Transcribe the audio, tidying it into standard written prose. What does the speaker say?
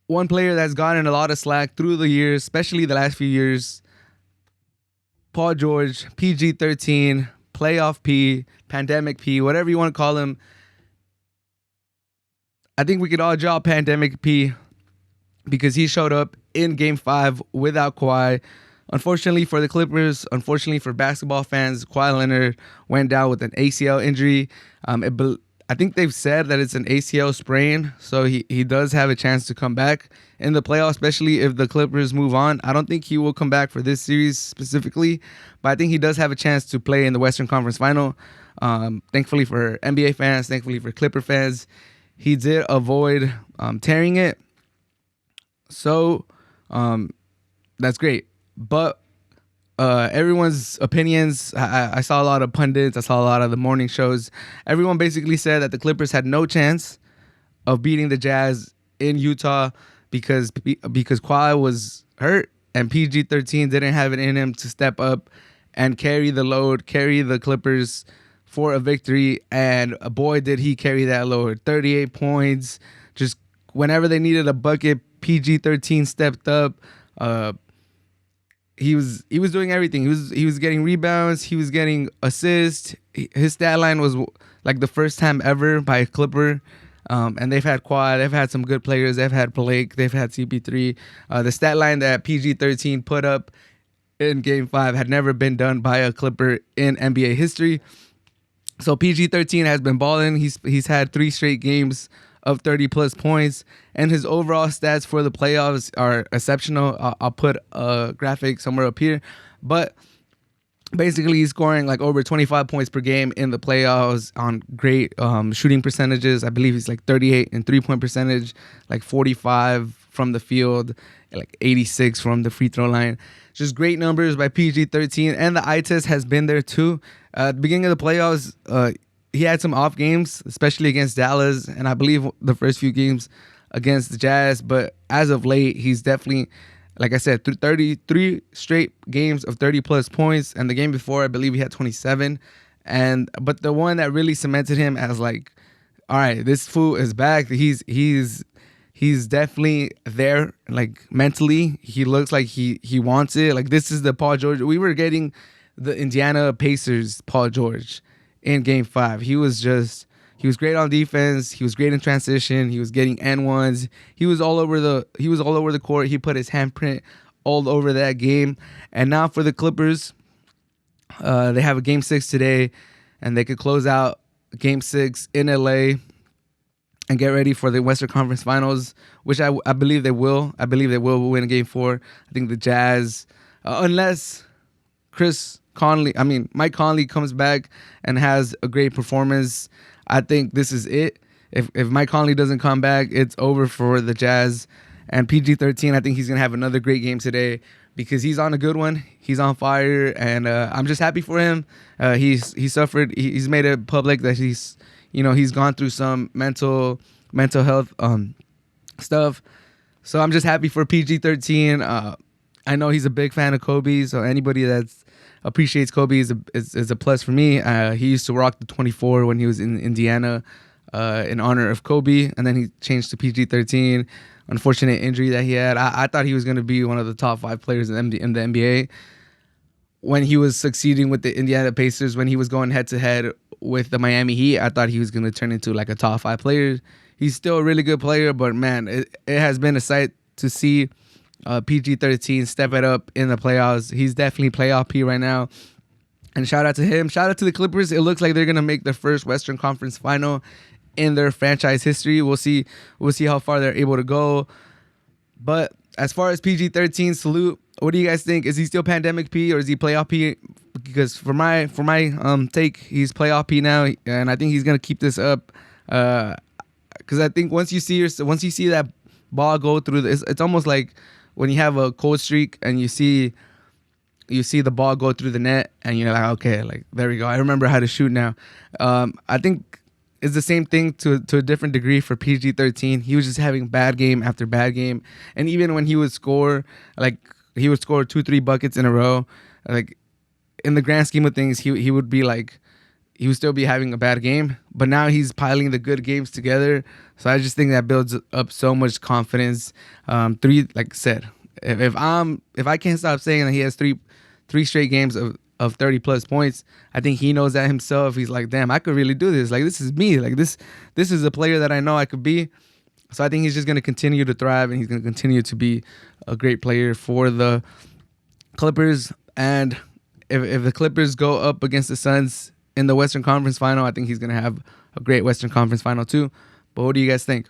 one player that's gotten a lot of slack through the years, especially the last few years, Paul George, PG 13, playoff P, pandemic P, whatever you want to call him. I think we could all draw pandemic P because he showed up in game 5 without Kawhi. Unfortunately for the Clippers, unfortunately for basketball fans, Kawhi Leonard went down with an ACL injury. I think they've said that it's an ACL sprain, so he does have a chance to come back in the playoffs, especially if the Clippers move on. I don't think he will come back for this series specifically, but I think he does have a chance to play in the Western Conference Final. Thankfully for NBA fans, thankfully for Clipper fans, he did avoid tearing it. So that's great. But everyone's opinions, I saw a lot of pundits, I saw a lot of the morning shows. Everyone basically said that the Clippers had no chance of beating the Jazz in Utah because Kawhi was hurt and PG-13 didn't have it in him to step up and carry the load, carry the Clippers for a victory. And boy, did he carry that load. 38 points. Just whenever they needed a bucket, PG-13 stepped up. He was doing everything. He was getting rebounds. He was getting assists. His stat line was like the first time ever by a Clipper. And they've had Quad. They've had some good players. They've had Blake. They've had CP3. The stat line that PG-13 put up in Game 5 had never been done by a Clipper in NBA history. So PG-13 has been balling. He's had 3 straight games of 30-plus points, and his overall stats for the playoffs are exceptional. I'll put a graphic somewhere up here, but basically he's scoring like over 25 points per game in the playoffs on great shooting percentages. I believe he's like 38 in three-point percentage, like 45 from the field, like 86 from the free throw line. Just great numbers by PG-13, and the eye test has been there too. At the beginning of the playoffs, he had some off games, especially against Dallas, and I believe the first few games against the Jazz. But as of late, he's definitely, like I said, 33 straight games of 30-plus points. And the game before, I believe he had 27. But the one that really cemented him as like, all right, this fool is back. He's definitely there, like mentally. He looks like he wants it. Like this is the Paul George. We were getting the Indiana Pacers Paul George in Game 5. He was great on defense. He was great in transition. He was getting N1s. He was all over the court. He put his handprint all over that game. And now for the Clippers, they have a Game 6 today, and they could close out Game 6 in LA and get ready for the Western Conference Finals, which I believe they will. I believe they will win Game 4. I think the Jazz, unless Mike Conley comes back and has a great performance, I think this is it. If Mike Conley doesn't come back, it's over for the Jazz. And PG-13, I think he's going to have another great game today because he's on a good one. He's on fire, and I'm just happy for him. He suffered. He's made it public that he's gone through some mental health stuff. So I'm just happy for PG-13. I know he's a big fan of Kobe, so anybody that's appreciates Kobe is a plus for me. He used to rock the 24 when he was in Indiana in honor of Kobe, and then he changed to PG-13. Unfortunate injury that he had. I thought he was going to be one of the top 5 players in the NBA when he was succeeding with the Indiana Pacers. When he was going head-to-head with the Miami Heat, I thought he was going to turn into like a top 5 player. He's still a really good player, but man, it has been a sight to see PG-13 step it up in the playoffs. He's definitely playoff P right now. And shout out to him. Shout out to the Clippers. It looks like they're going to make their first Western Conference Final in their franchise history. We'll see how far they're able to go. But as far as PG-13, salute. What do you guys think? Is he still pandemic P or is he playoff P? Because for my take, he's playoff P now, and I think he's going to keep this up. Because I think once you see that ball go through, it's almost like when you have a cold streak and you see the ball go through the net and you're like, okay, like there we go. I remember how to shoot now. I think it's the same thing to a different degree for PG-13. He was just having bad game after bad game. And even when he would score, like he would score 2-3 buckets in a row, like in the grand scheme of things, he would be like, he would still be having a bad game. But now he's piling the good games together. So I just think that builds up so much confidence. Like I said, if I can't stop saying that he has three straight games of 30 plus points, I think he knows that himself. He's like, damn, I could really do this. Like, this is me. Like, this is a player that I know I could be. So I think he's just going to continue to thrive, and he's going to continue to be a great player for the Clippers. And if the Clippers go up against the Suns in the Western Conference Final, I think he's going to have a great Western Conference Final too. But what do you guys think?